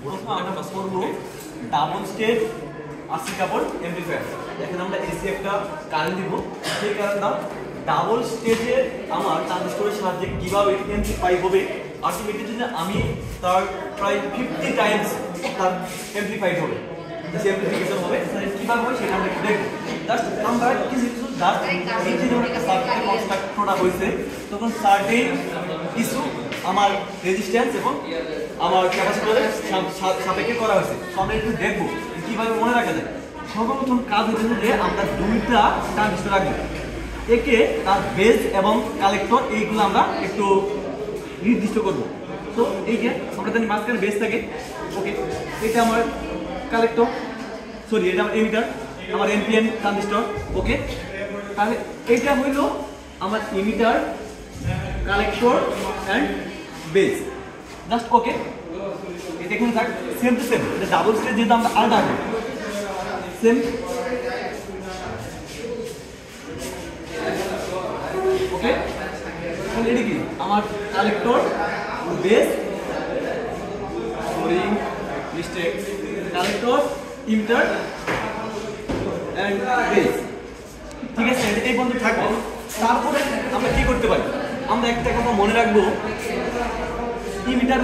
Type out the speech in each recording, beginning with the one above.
প্রথম আমরা করব ডাবল স্টেজ আরসি কাপড় অ্যাম্পলিফায়ার। এখানে আমরা এসি একটা কারেন্ট দিব, সেই কারেন্টটা ডাবল স্টেজে আমার ট্রানজিস্টরের সাহায্যে কিভাবে অ্যাম্পলিফাই হবে, আলটিমেটলি যদি আমি তার প্রায় 50 টাইমস তার অ্যাম্পলিফাইড হবে, অ্যাম্পলিফিকেশন হবে, কিভাবে হয় সেটা আমরা দেখব। জাস্ট আমরা কিছু জাস্ট এই যে যখন একটা সার্কিট কনস্ট্রাক্ট করা হয়েছে তখন সার্কিট কিছু আমার রেজিস্ট্যান্স এবং আমার ক্যাপাসিটরের সাপেক্ষে করা হয়েছে। তো আমরা একটু দেখবো কিভাবে মনে রাখা যায়। সর্বপ্রথম কাজ হচ্ছে যে আমরা দুইটা ট্রানজিস্টর রাখবো, একে তার বেস এবং কালেক্টর এইগুলো আমরা একটু নির্দিষ্ট করব। তো এই যে আমরা জানি মাঝখানে বেস থাকে, ওকে, এটা আমার কালেক্টর, সরি এটা আমার এমিটার, আমার এনপিএন ট্রানজিস্টর, ওকে। তাহলে এটা হইল আমার emitter, collector and base, just okay. এটা এখানে থাক সেম টু সেম, এটা ডাবল স্টেজ যেহেতু আমরা আলাদা রাখবো, সেম ওকে। এটা কি আমার collector, base, sorry mistake, collector, emitter and base, ঠিক আছে, এই পর্যন্ত থাকবে। তারপরে আমরা কি করতে পারি, আমরা একটা কথা মনে রাখবো, ইমিটার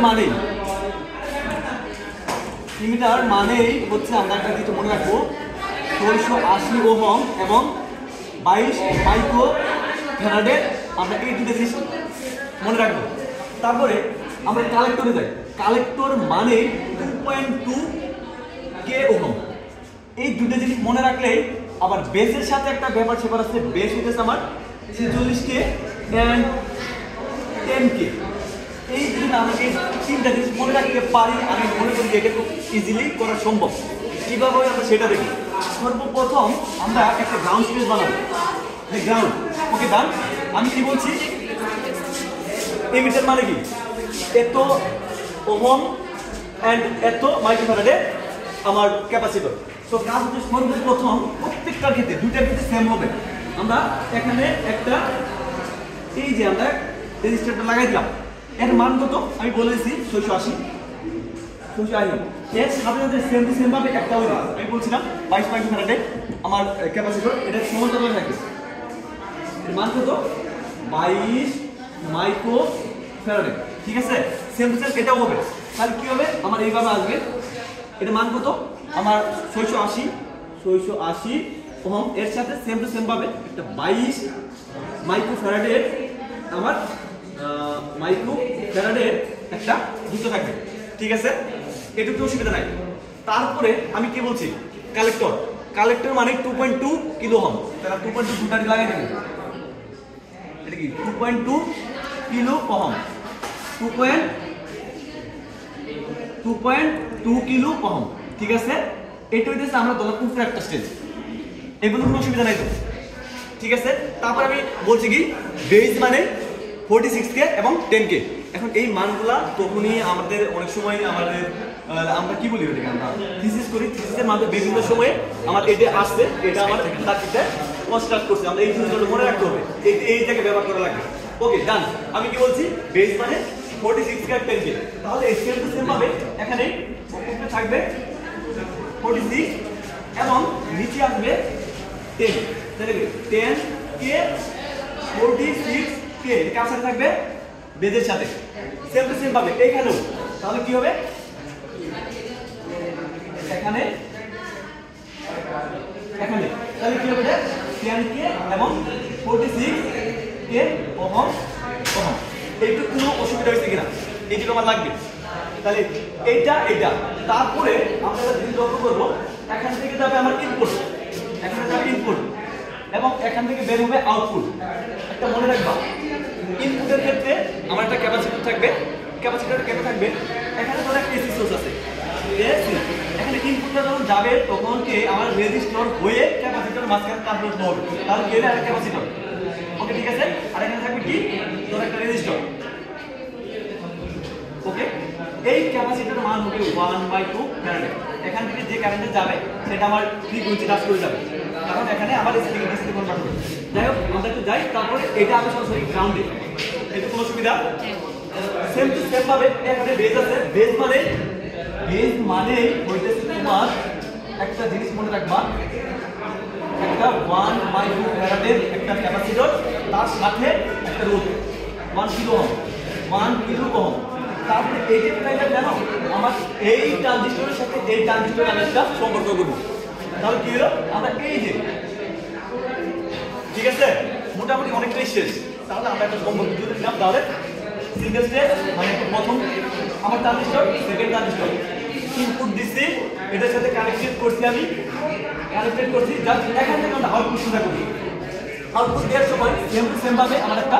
মানেই হচ্ছে আমরা একটা কিছু মনে রাখবো 680 ওহম এবং 22 মাইক্রো ফ্যারাডের, আমরা এই দুটো জিনিস মনে রাখবো। তারপরে আমরা কালেক্টরে যাই, কালেক্টর মানে 2.2 কে ওহম, এই দুটো জিনিস মনে রাখলে আবার বেসের সাথে একটা ব্যাপার সেপার আছে, বেস হচ্ছে আমার 46 কে এন্ড 10 কে। এই যদি আমাকে তিনটা জিনিস মনে রাখতে পারি, আমি মনে করি যে এটা খুব ইজিলি করা সম্ভব। কিভাবে আমরা সেটা দেখি। সর্বপ্রথম আমরা একটা গ্রাউন্ড স্পেস বানাবো, গ্রাউন্ড, ওকে ডান। আমি কি বলছি, এমিটার মানে কি এত ওহম এন্ড এত মাইক্রোফ্যারাডে আমার ক্যাপাসিটর। তো কাজ হচ্ছে সর্বপ্রথম প্রত্যেকটার ক্ষেত্রে দুইটার ক্ষেত্রে সেম হবে। আমরা এখানে একটা এই যে আমরা রেজিস্টারটা লাগাই দিলাম, এর মান কত আমি বলেছি 680, এর সাথে সাথে সেম টু সেম ভাবে একটা হয়ে যাবে। আমি বলছিলাম 22 মাইক্রোফ্যারাডে আমার ক্যাপাসিটর, এটা সমান্তরালে থাকবে, এর মান কত 22 মাইক্রোফ্যারাডে, ঠিক আছে, সেম টু সেম এটাও হবে। তাহলে কি হবে, আমার এইভাবে আসবে, এটা মান কত আমার 680 ওহম, এর সাথে সেম টু সেম ভাবে একটা 22 মাইক্রোফ্যারাডের আমার মাইক্রোফ্যারাডের একটা যুক্ত থাকবে, ঠিক আছে, এটুকু অসুবিধা নাই। তারপরে আমি কি বলছি, কালেক্টর মানে 2.2 কিলো ওহম, তাহলে 2.2 দুটারি লাগাই দেব, এটা কি 2.2 কিলো ওহম, 2.2 কিলো ওহম, ঠিক আছে। এটা হইতেছে আমরা ধরলাম উপরে একটা স্টেজ, এগুলো কোনো অসুবিধা নাই তো, ঠিক আছে। তারপর আমি বলছি কি বেস মানে 46K এবং 10K। এখন এই মানগুলা তখনই আমাদের অনেক সময় আমরা কি বলি ওটাকে, আমরা থিসিস করি, থিসিসের মাধ্যমে বিভিন্ন সময়ে আমার এটা আসছে, এটা আমার সার্কিটে কনস্ট্রাক্ট করছে, আমরা এই জিনিসগুলো মনে রাখতে হবে, এইটাকে ব্যবহার করা লাগবে, ওকে ডান। আমি কি বলছি, বেস মানে 46K আর 10K, তাহলে এই সেম টু সেম ভাবে এখানে উপরে থাকবে 46 এবং নিচে আসবে 10, তাহলে 10K 46K কার সাথে থাকবে, বেজের সাথে, সেম টু সেম ভাবে এইখানেও। তাহলে কি হবে, এখানে তাহলে কি হবে, 10K এবং 46K ওহম, এইটুকু কোনো অসুবিধা হয়েছে কিনা, এইটুকু আমার লাগবে। তাহলে এইটা তারপরে আমরা জিনিস লক্ষ্য করবো, এখান থেকে যাবে আমার ইনপুট, এখানে যাবে ইনপুট এবং এখান থেকে বের হবে আউটপুট। একটা মনে রাখবা, ইনপুটের ক্ষেত্রে আমার একটা ক্যাপাসিটর থাকবে, ক্যাপাসিটর কেটে থাকবে, এখানে ধরো একটা এসি সোর্স আছে, এখানে ইনপুটটা যখন যাবে তখন কি আমার রেজিস্টর হয়ে ক্যাপাসিটর মাঝখানে ট্রান্সফার হবে, তাহলে গেলে আর ক্যাপাসিটর, ওকে ঠিক আছে। আর এখানে থাকবে কি ধরো একটা রেজিস্টর, ওকে। এই ক্যাপাসিটর মান হবে 1/2 ফ্যারাড। এখান থেকে যে কারেন্টে যাবে সেটা আমার ফ্রিকোয়েন্সি টাচ করে যাবে, কারণ এখানে আবার এসি থেকে ডিসি কনভার্ট হবে। যাই হোক আমরা একটু যাই, তারপরে এটা আমি সরাসরি গ্রাউন্ডে, এটা কোনো সুবিধা সেম টু সেম ভাবে এখানে বেজ আছে, বেজ মানে বেজ মানে হইতেছে তোমার একটা জিনিস মনে রাখবা, একটা 1 মাইক্রোফ্যারাডের একটা ক্যাপাসিটর, তার সাথে একটা রোধ 1 কিলো ওহম, 1 কিলো ওহম। তারপরে এই যে প্রাইসটা জানো, আমার এই ট্রানজিস্টরের সাথে এই ট্রানজিস্টরের আমি একটা সম্পর্ক করব। তাহলে কি হলো, আমরা এই যে, ঠিক আছে, মোটামুটি অনেকটাই শেষ। তাহলে আমরা একটা সম্পর্ক যদি দিলাম, তাহলে সিঙ্গেল স্টেজ মানে প্রথম আমার ট্রানজিস্টর, সেকেন্ড ট্রানজিস্টর ইনপুট দিচ্ছি, এটার সাথে কানেক্টেড করছি, আমি কানেক্টেড করছি। জাস্ট এখান থেকে আমরা আউটপুট শুরু করি। আউটপুট দেওয়ার সময় সেম টু সেম ভাবে আমার একটা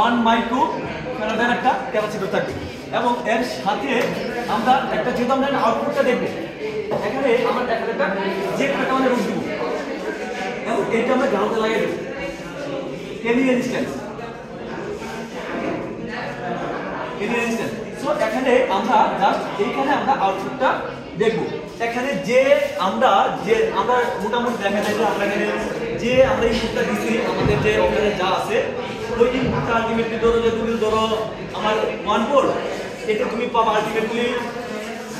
1 মাইক্রো ফ্যারাডের একটা ক্যাপাসিটর থাকবে, এবং এর সাথে আমরা একটা, যেহেতু আমরা আউটপুটটা দেখবো, এখানে আমরা একটা যে একটা মানে রূপ দিব, এবং এটা আমরা গ্রাউন্ডে লাগিয়ে দেবো হেভি রেজিস্ট্যান্স। সো এখানে আমরা জাস্ট এইখানে আমরা আউটপুটটা দেখবো। এখানে যে আমরা মোটামুটি দেখা যায় যে আমরা এখানে যে আমরা ইনপুটটা দিচ্ছি, আমাদের যে ওখানে যা আছে ওই ইনপুটটা আলটিমেটলি ধরো যে তুমি ধরো আমার 1 ভোল্ট, এটা তুমি পাবা আলটিমেটলি,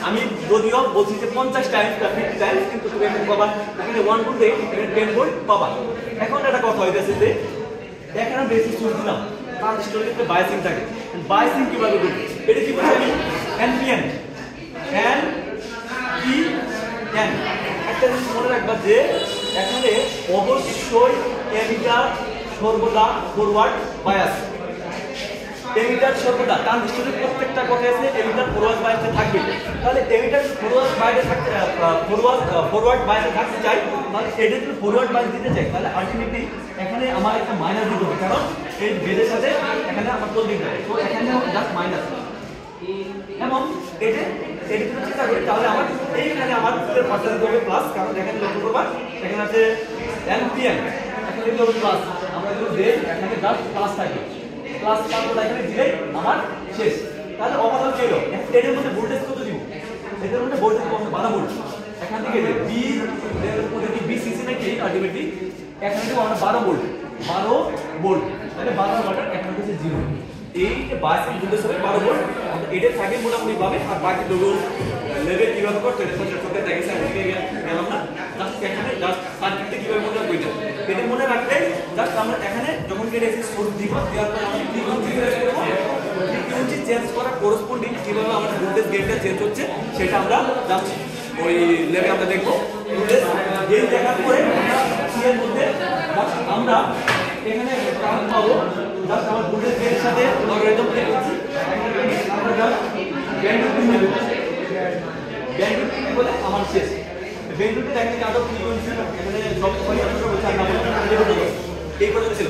আমি যদিও বলছি যে 50 টাইমস বা 50 টাইমস, কিন্তু তুমি এখানে পাবা এখানে 1 ভোল্ট থেকে 10 ভোল্ট পাবা। এখন একটা কথা হইতেছে যে এখানে বেসিক সুইচ দিলাম, ট্রানজিস্টরের ক্ষেত্রে বায়াসিং থাকে। বায়াসিং কিভাবে করব, এটা কি বলছি আমি, এনপিএন, এনপিএন। একটা জিনিস মনে রাখবা যে এখানে অবশ্যই এমিটার সর্বদা ফরওয়ার্ড বায়াস, এমিটার সর্বদা ট্রানজিস্টরের প্রত্যেকটা কথা আছে এমিটার ফরওয়ার্ড বায়াসে থাকবে। তাহলে এমিটার ফরওয়ার্ড বায়াসে থাকতে ফরওয়ার্ড বায়াসে থাকতে চাই, তাহলে এটা যদি ফরওয়ার্ড বায়াস দিতে চাই, তাহলে আলটিমেটলি এখানে আমার একটা মাইনাস দিতে হবে, কারণ এই বেজের সাথে এখানে আমার চলতে হবে। তো এখানে জাস্ট মাইনাস, এবং এটা যদি চিন্তা করি তাহলে আমার এইখানে আমার পার্সেন্ট হবে প্লাস, কারণ এখানে লক্ষ্য করবা এখানে আছে এনপিএন, এখানে দিতে হবে প্লাস। আমরা যদি দেই এখানে জাস্ট প্লাস থাকবে, প্লাস তারপর এখানে দিলেই আমার শেষ। তাহলে ওভারঅল কি হলো, এটার মধ্যে ভোল্টেজ কত দিব, এটার মধ্যে ভোল্টেজ কত, 12 ভোল্ট। এখান থেকে বি এর মধ্যে কি বিসিসি নাকি আলটিমেটলি এখানে দিব আমরা 12 ভোল্ট, 12 ভোল্ট। তাহলে 12 ভোল্ট এখানে হচ্ছে 0। এই যে বায়াসিং ভোল্টেজ হবে 12 ভোল্ট, আমরা এটা থাকে মোটামুটি ভাবে। আর বাকি দুটো লেভেল কিভাবে করতে হয় সেটা করতে দেখেছি, আমি গেলাম না। জাস্ট এখানে জাস্ট সার্কিটটা কিভাবে মনে রাখবো, এটা মনে রাখলে জাস্ট আমরা এখানে যখন এসি সোর্স দিব, দেওয়ার পর আমরা ফ্রিকোয়েন্সি চেঞ্জ করব। ফ্রিকোয়েন্সি চেঞ্জ করা করসপন্ডিং কিভাবে আমাদের ভোল্টেজ গেটটা চেঞ্জ হচ্ছে সেটা আমরা জাস্ট ওই লেভেল আমরা দেখবো। এই দেখার পরে এর মধ্যে আমরা এখানে কারেন্ট পাবো, জাস্ট আমার ভোল্টেজ গেটের সাথে লগারিদম প্লে করছি। আমরা জাস্ট ব্যান্ডউইথ বলে আমার শেষ। ব্যান্ডউইথে দেখেন কাট অফ ফ্রিকোয়েন্সি এখানে সব 4 বলছে, আর এই পর্যন্ত ছিল।